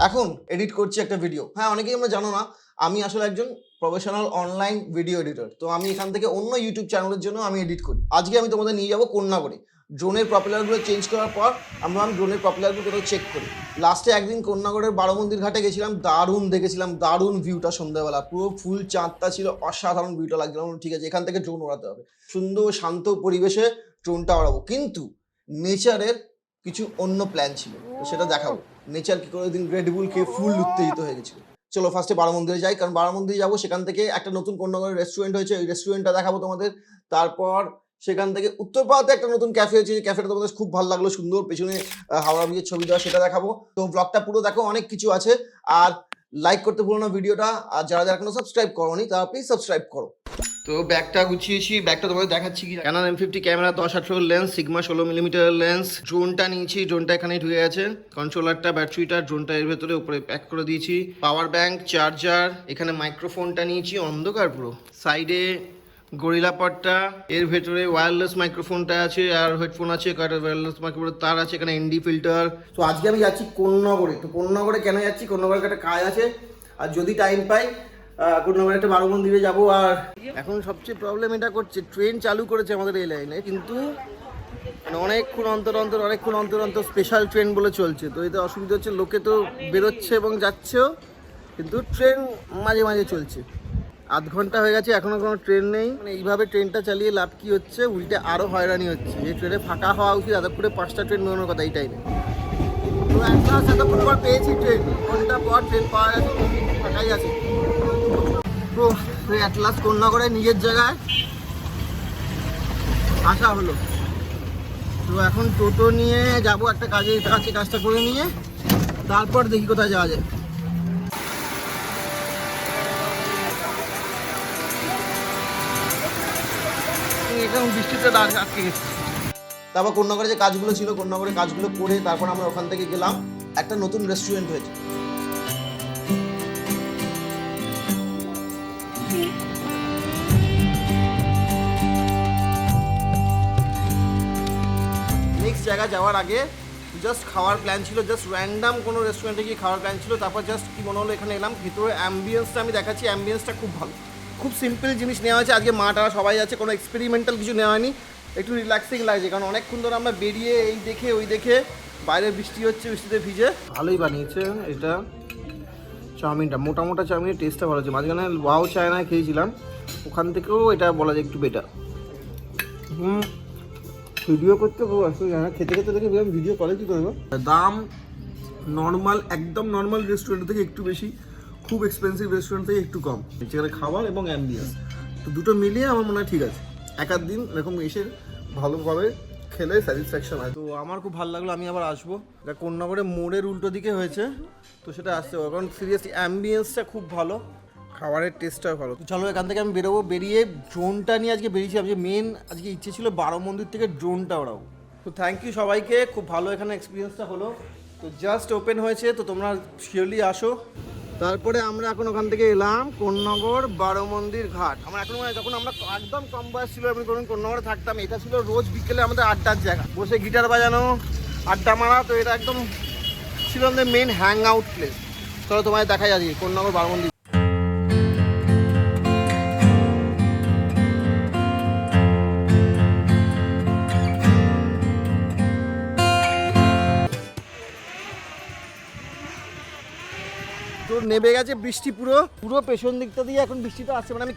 এখন এডিট করছি একটা ভিডিও। হ্যাঁ, অনেকেই আমরা জানো না, আমি আসলে একজন প্রফেশনাল অনলাইন ভিডিও এডিটর। তো আমি এখান থেকে অন্য ইউটিউব চ্যানেলের জন্য আমি এডিট করি। আজকে আমি তোমাদের নিয়ে যাবো কন্যাগরে। ড্রোনের প্রপেলারগুলো চেঞ্জ করার পর আমরা ড্রোনের প্রপেলারগুলো কোথাও চেক করি। লাস্টে একদিন কন্যাগরের বারো মন্দির ঘাটে গেছিলাম, দারুণ দেখেছিলাম, দারুণ ভিউটা সন্ধ্যাবেলা, পুরো ফুল চাঁদটা ছিল, অসাধারণ ভিউটা লাগছিল। ঠিক আছে, এখান থেকে ড্রোন ওড়াতে হবে, সুন্দর শান্ত পরিবেশে ড্রোনটা ওড়াবো, কিন্তু নেচারের কিছু অন্য প্ল্যান ছিল, তো সেটা দেখাবো। নেচার কি করে দিন রেডবুল খেয়ে ফুল উত্তেজিত হয়ে গেছিল। চলো ফার্স্টে বারো মন্দিরে যাই, কারণ বারো মন্দিরে যাবো, সেখান থেকে একটা নতুন কন্যাগরের রেস্টুরেন্ট হয়েছে, ওই রেস্টুরেন্টটা দেখাবো তোমাদের। তারপর সেখান থেকে উত্তরপাড়াতে একটা নতুন ক্যাফে হয়েছে, ক্যাফেটা তোমাদের খুব ভালো লাগলো, সুন্দর, পেছনে হাওড়া ব্রিজের ছবি দেওয়া, সেটা দেখাবো। তো ব্লগটা পুরো দেখো, অনেক কিছু আছে। আর লাইক করতে ভুলো না ভিডিওটা, আর যারা যারা এখনো সাবস্ক্রাইব করোনি তারা প্লিজ সাবস্ক্রাইব করো। তো ব্যাগটা গুছিয়েছি, ব্যাগটা তোমাদের দেখাচ্ছি কি, Canon M50 camera, 10-18 lens, Sigma 16mm lens, ড্রোনটা নিয়েছি, ড্রোনটা এখানে ঢুকে আছে, কন্ট্রোলারটা, ব্যাটারিটা, ড্রোনটা এর ভেতরে উপরে প্যাক করে দিয়েছি, পাওয়ার ব্যাংক, চার্জার, এখানে মাইক্রোফোনটা নিয়েছি, অন্ধকার পুরো, সাইডে গরিলা পডটা, এর ভেতরে ওয়্যারলেস মাইক্রোফোনটা আছে, আর হেডফোন আছে, ওয়্যারলেস মাইক্রোফোনের তার আছে, এখানে ND ফিল্টার। তো আজকে আমি যাচ্ছি কন্যাগরে। তো কন্যাগরে কেন যাচ্ছি, কন্যাগরে একটা কাজ আছে, আর যদি টাইম পাই কন্যাগরে একটা বারো মন্দিরে যাবো। আর এখন সবচেয়ে প্রবলেম এটা করছে, ট্রেন চালু করেছে আমাদের এই লাইনে, কিন্তু মানে অনেকক্ষণ অন্তর অন্তর স্পেশাল ট্রেন বলে চলছে। তো এতে অসুবিধা হচ্ছে, লোকে তো বেরোচ্ছে এবং যাচ্ছেও, কিন্তু ট্রেন মাঝে মাঝে চলছে। আধ ঘন্টা হয়ে গেছে, এখনো কোনো ট্রেন নেই। মানে এইভাবে ট্রেনটা চালিয়ে লাভ কি হচ্ছে, উল্টে আরও হয়রানি হচ্ছে। এই ট্রেনে ফাঁকা হওয়া উচিত, যাদবপুরে 5টা ট্রেন বেরোনোর কথা এই টাইমে। তো একটা যাদবপুর পর পেয়েছি ট্রেন, ঘন্টা পর ট্রেন পাওয়া গেছে, ফাঁকাই আছে। তো অ্যাট লাস্ট কন্যাগরে নিজের জায়গায় আসা হলো। তো এখন টোটো নিয়ে যাব, একটা কাজে আছে, কাজটা করে নিয়ে তারপর দেখি কোথায় যাওয়া যায়। এখন বৃষ্টিতে আটকে গেছি। তারপর কন্যাগরে যে কাজগুলো ছিল, কন্যাগরে কাজগুলো করে তারপর আমরা ওখান থেকে গেলাম, একটা নতুন রেস্টুরেন্ট হয়েছে। নেক্সট জায়গা যাওয়ার আগে জাস্ট খাওয়ার প্ল্যান ছিল, জাস্ট র্যান্ডাম কোনো রেস্টুরেন্টে গিয়ে খাওয়ার প্ল্যান ছিল। তারপর জাস্ট কি মনে হলো, এখানে এলাম, ভিতরে অ্যাম্বিয়েন্সটা আমি দেখাচ্ছি, অ্যাম্বিয়েন্সটা খুব ভালো, খুব সিম্পল জিনিস নেওয়া হয়েছে আজকে। মাটারা সবাই আছে, কোনো এক্সপেরিমেন্টাল কিছু নেওয়া হয়নি, একটু রিল্যাক্সিং লাগছে, কারণ অনেকক্ষণ ধরে আমরা বেরিয়ে এই দেখে ওই দেখে, বাইরে বৃষ্টি হচ্ছে, বৃষ্টিতে ভিজে। ভালোই বানিয়েছে এটা, চাউমিনটা মোটা মোটা, চাউমিনের টেস্টটা ভালো হচ্ছে। মাঝখানে ওয়াও চায়নায় খেয়েছিলাম, ওখান থেকেও এটা বলা যায় একটু বেটার। ভিডিও করতে খুব অসুবিধা না, খেতে খেতে দেখে ভিডিও করে কী করবো। দাম নর্মাল, একদম নর্মাল রেস্টুরেন্ট থেকে একটু বেশি, খুব এক্সপেন্সিভ রেস্টুরেন্ট থেকে একটু কম। যেখানে খাবার এবং অ্যাম্বিয়েন্স, তো দুটো মিলিয়ে আমার মনে হয় ঠিক আছে। এক আধ দিন এরকম এসে ভালোভাবে খেলে স্যাটিসফ্যাকশন হয়। তো আমার খুব ভালো লাগলো, আমি আবার আসবো। এটা কন্যাগরে মোড়ের উল্টো দিকে হয়েছে, তো সেটা আসতে হবে, কারণ সিরিয়াসলি অ্যাম্বিয়েন্সটা খুব ভালো, খাবারের টেস্টটাও ভালো। তো চলো এখান থেকে আমি বেরোবো, বেরিয়ে ড্রোনটা নিয়ে আজকে বেরিয়েছি। আমি মেন আজকে ইচ্ছে ছিল বারো মন্দির থেকে ড্রোনটা ওড়াবো। তো থ্যাংক ইউ সবাইকে, খুব ভালো এখানে এক্সপিরিয়েন্সটা হলো। তো জাস্ট ওপেন হয়েছে, তো তোমরা শিওরলি আসো। তারপরে আমরা এখন ওখান থেকে এলাম কন্যাগর বারো মন্দির ঘাট। আমার এখন মানে যখন আমরা একদম কম বয়স ছিল, আমি যখন কন্যাগরে থাকতাম, এটা ছিল রোজ বিকেলে আমাদের আড্ডার জায়গা, বসে গিটার বাজানো, আড্ডা মারা। তো এটা একদম ছিল আমাদের মেন হ্যাং আউট প্লেস। চলো তোমায় দেখাই আজকে কন্যাগর বারো মন্দির। তো নেমে গেছে বৃষ্টি, পুরো পুরো পেছন দিকটা দিয়ে এখন বৃষ্টিটা আসছে। মানে আমি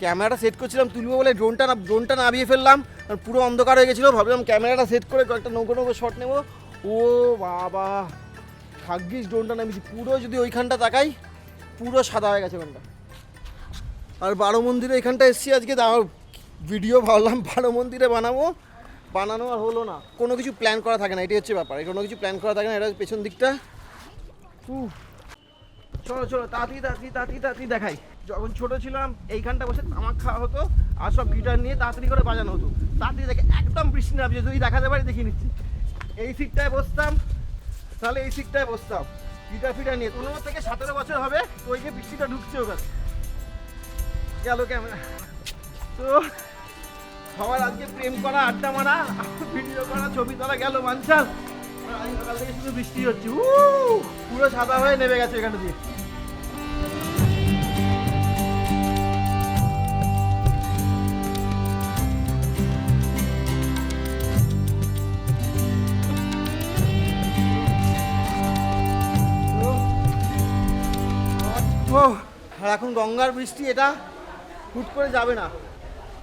ক্যামেরাটা সেট করছিলাম তুলবো বলে, ড্রোনটা নামিয়ে ফেললাম, আর পুরো অন্ধকার হয়ে গেছিলো। ভাবলাম ক্যামেরাটা সেট করে কয়েকটা নৌকো শট নেবো। ও বাবা, ভাগ্যিস ড্রোনটা নামিয়েছি, পুরো যদি ওইখানটা তাকাই পুরো সাদা হয়ে গেছে ওখানটা। আর বারো মন্দিরে এখানটা এসেছি আজকে, ভিডিও ভাবলাম বারো মন্দিরে বানানো আর হলো না। কোনো কিছু প্ল্যান করা থাকে না, এটাই হচ্ছে ব্যাপার, কোনো কিছু প্ল্যান করা থাকে না। এটা পেছন দিকটা, চলো তাড়াতাড়ি দেখাই। যখন ছোট ছিলাম এইখানটা বসে তামাক খাওয়া হতো, আর সব গিটার নিয়ে তাড়াতাড়ি করে বাজানো হতো। তাড়াতাড়ি দেখে একদম বৃষ্টি না, যদি দেখাতে পারি দেখিয়ে নিচ্ছি। এই সিটটায় বসতাম, তাহলে এই সিটটায় বসতাম গিটার ফিটার নিয়ে। 15 থেকে 17 বছর হবে, তো ওই যে বৃষ্টিটা ঢুকছে ওখানে। গেল ক্যামেরা। তো সবার আজকে প্রেম করা, আড্ডা মারা, ভিডিও করা, ছবি তোলা গেল বাঞ্চাল। সকাল থেকে শুধু বৃষ্টি হচ্ছে, পুরো পুরো সাদা হয়ে নেমে গেছে এখানে দিয়ে। আর এখন গঙ্গার বৃষ্টি, এটা হুট করে যাবে না।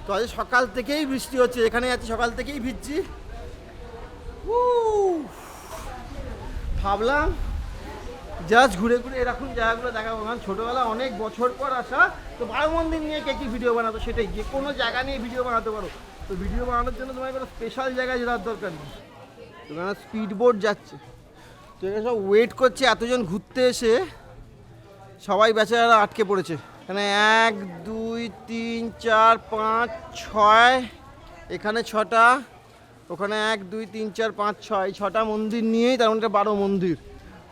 তো আজ সকাল থেকেই বৃষ্টি হচ্ছে, এখানে আছি সকাল থেকেই ভিজছি। ভাবলাম জাস্ট ঘুরে ঘুরে এরকম জায়গাগুলো দেখাবো, কারণ ছোটোবেলা অনেক বছর পর আসা। তো বারো মন্দির নিয়ে কে কী ভিডিও বানাতো, সেটাই যে কোনো জায়গা নিয়ে ভিডিও বানাতে পারো। তো ভিডিও বানানোর জন্য তোমার কোনো স্পেশাল জায়গায় যাওয়ার দরকার নেই। তো এখানে স্পিড বোট যাচ্ছে, তো এখানে সব ওয়েট করছে, এতজন ঘুরতে এসে সবাই বেচারা আটকে পড়েছে। এখানে 1 2 3 4 5 6, এখানে 6টা, ওখানে 1 2 3 4 5 6, 6টা মন্দির নিয়েই তার মধ্যে 12 মন্দির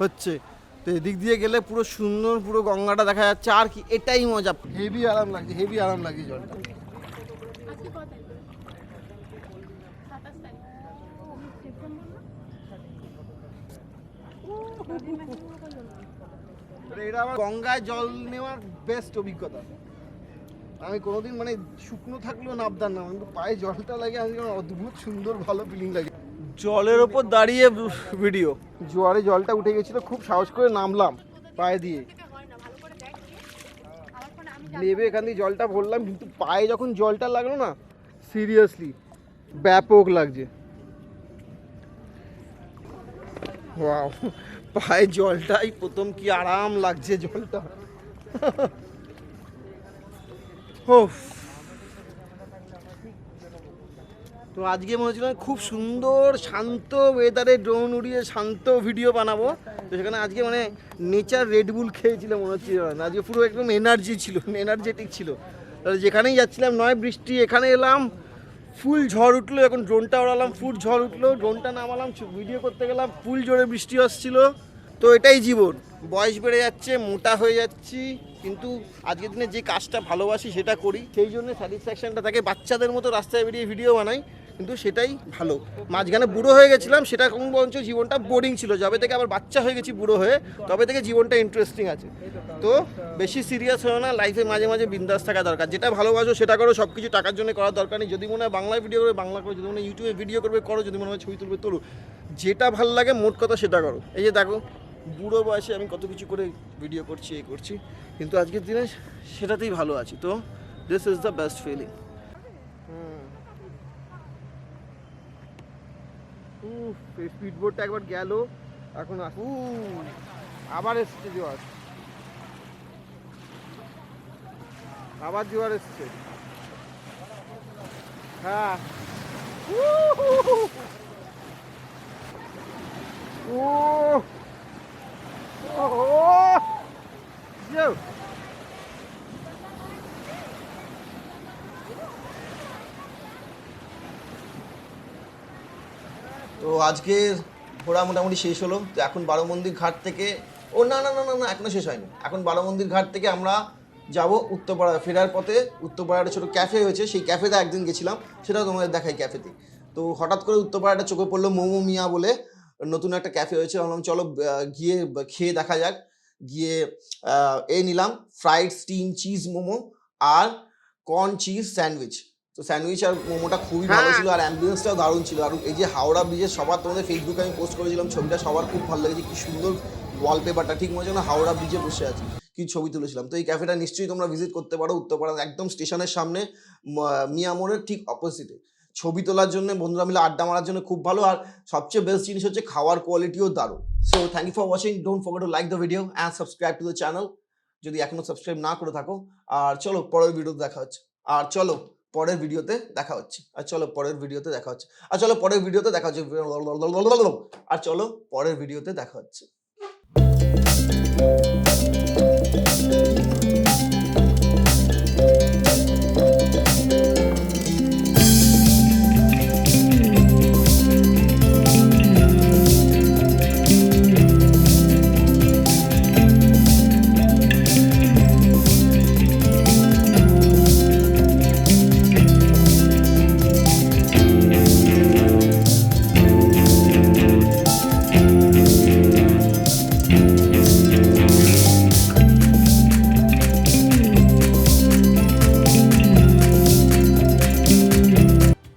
হচ্ছে। তো এদিক দিয়ে গেলে পুরো সুন্দর পুরো গঙ্গাটা দেখা যাচ্ছে, আর কি এটাই মজা। হেভি আরাম লাগছে, হেভি আরাম লাগছে জলটা। এটা আমার গঙ্গায় জল নেওয়ার বেস্ট অভিজ্ঞতা। আমি কোনোদিন মানে শুকনো থাকলেও নাবদার না, কিন্তু পায়ে জলটা লাগে আমি অদ্ভুত সুন্দর ভালো ফিলিং লাগে। জলের ওপর দাঁড়িয়ে ভিডিও, জোয়ারে জলটা উঠে গেছিলো, খুব সাহস করে নামলাম পায়ে দিয়ে, নেবে এখান দিয়ে জলটা ভরলাম, কিন্তু পায়ে যখন জলটা লাগলো না সিরিয়াসলি ব্যাপক লাগছে। ওয়াও, পায়ে জলটাই প্রথম কি আরাম লাগছে জলটা। তো আজকে মনে হচ্ছিল খুব সুন্দর শান্ত ওয়েদারে ড্রোন উড়িয়ে শান্ত ভিডিও বানাবো। তো সেখানে আজকে মানে নেচার রেডবুল খেয়েছিল মনে হচ্ছিল, আজকে পুরো একদম এনার্জি ছিল, এনার্জেটিক ছিল। তাহলে যেখানেই যাচ্ছিলাম নয় বৃষ্টি, এখানে এলাম ফুল ঝড় উঠলো, এখন ড্রোনটা ওড়ালাম ফুল ঝড় উঠলো, ড্রোনটা নামালাম ভিডিও করতে গেলাম ফুল জোরে বৃষ্টি আসছিল। তো এটাই জীবন, বয়স বেড়ে যাচ্ছে, মোটা হয়ে যাচ্ছি, কিন্তু আজকের দিনে যে কাজটা ভালোবাসি সেটা করি, সেই জন্য স্যাটিসফ্যাকশনটা থাকে। বাচ্চাদের মতো রাস্তায় বেরিয়ে ভিডিও বানাই, কিন্তু সেটাই ভালো। মাঝখানে বুড়ো হয়ে গেছিলাম, সেটা কোন বঞ্চ জীবনটা বোরিং ছিল। যবে থেকে আবার বাচ্চা হয়ে গেছি বুড়ো হয়ে, তবে থেকে জীবনটা ইন্টারেস্টিং আছে। তো বেশি সিরিয়াস হও না, লাইফে মাঝে মাঝে বিন্দাস থাকা দরকার। যেটা ভালোবাসো সেটা করো, সব কিছু টাকার জন্য করার দরকার নেই। যদি মনে হয় বাংলায় ভিডিও করবে বাংলা করো, যদি মনে হয় ইউটিউবে ভিডিও করবে করো, যদি মনে হয় ছবি তুলবে তোলো, যেটা ভালো লাগে মোট কথা সেটা করো। এই যে দেখো বুড়ো বয়সে আমি কত কিছু করে ভিডিও করছি, এই করছি, কিন্তু আজকের দিনে সেটাতেই ভালো আছি। তো this is the best feeling. Speed বোটটা একবার গেল, এখন আবার এসছে জোয়ার, আবার জোয়ার এসছে। হ্যাঁ তো আজকের ঘোরা মোটামুটি শেষ হলো। তো এখন বারো মন্দির ঘাট থেকে না না না না না এখনো শেষ হয়নি। এখন বারো মন্দির ঘাট থেকে আমরা যাব উত্তরপাড়া। ফেরার পথে উত্তরপাড়াটা ছোটো ক্যাফে হয়েছে, সেই ক্যাফেতে একদিন গেছিলাম, সেটাও তোমাদের দেখাই ক্যাফেতে। তো হঠাৎ করে উত্তরপাড়াটা চোখে পড়লো, মোমোমিয়া বলে নতুন একটা ক্যাফে হয়েছে। বললাম চলো গিয়ে খেয়ে দেখা যাক। গিয়ে নিলাম ফ্রাইড স্টিম চিজ মোমো আর কর্ন চিজ স্যান্ডউইচ। তো স্যান্ডউইচ আর মোমোটা খুবই ভালো ছিল, আর অ্যাম্বিয়েন্সটাও দারুণ ছিল। আর এই যে হাওড়া ব্রিজের, সবার তোমাদের ফেসবুকে আমি পোস্ট করেছিলাম ছবিটা, সবার খুব ভালো লেগেছে, কি সুন্দর ওয়ালপেপারটা, ঠিক মনে হচ্ছে না হাওড়া ব্রিজে বসে আছি, কি ছবি তুলেছিলাম। তো এই ক্যাফেটা নিশ্চয়ই তোমরা ভিজিট করতে পারো, উত্তরপাড়ার একদম স্টেশনের সামনে, মিয়া মোড়ের ঠিক অপোজিটে। ছবি তোলার জন্য, বন্ধুরা মিলে আড্ডা মারার জন্য খুব ভালো। আর সবচেয়ে বেস্ট জিনিস হচ্ছে খাওয়ার কোয়ালিটিও দারুণ। So thank you for watching, don't forget to like the video and subscribe to the channel যদি এখনো সাবস্ক্রাইব না করে থাকো। আর চলো পরের ভিডিওতে দেখা হচ্ছে, আর চলো পরের ভিডিওতে দেখা হচ্ছে, আর চলো পরের ভিডিওতে দেখা হচ্ছে, আর চলো পরের ভিডিওতে দেখা হচ্ছে, আর চলো পরের ভিডিওতে দেখা হচ্ছে।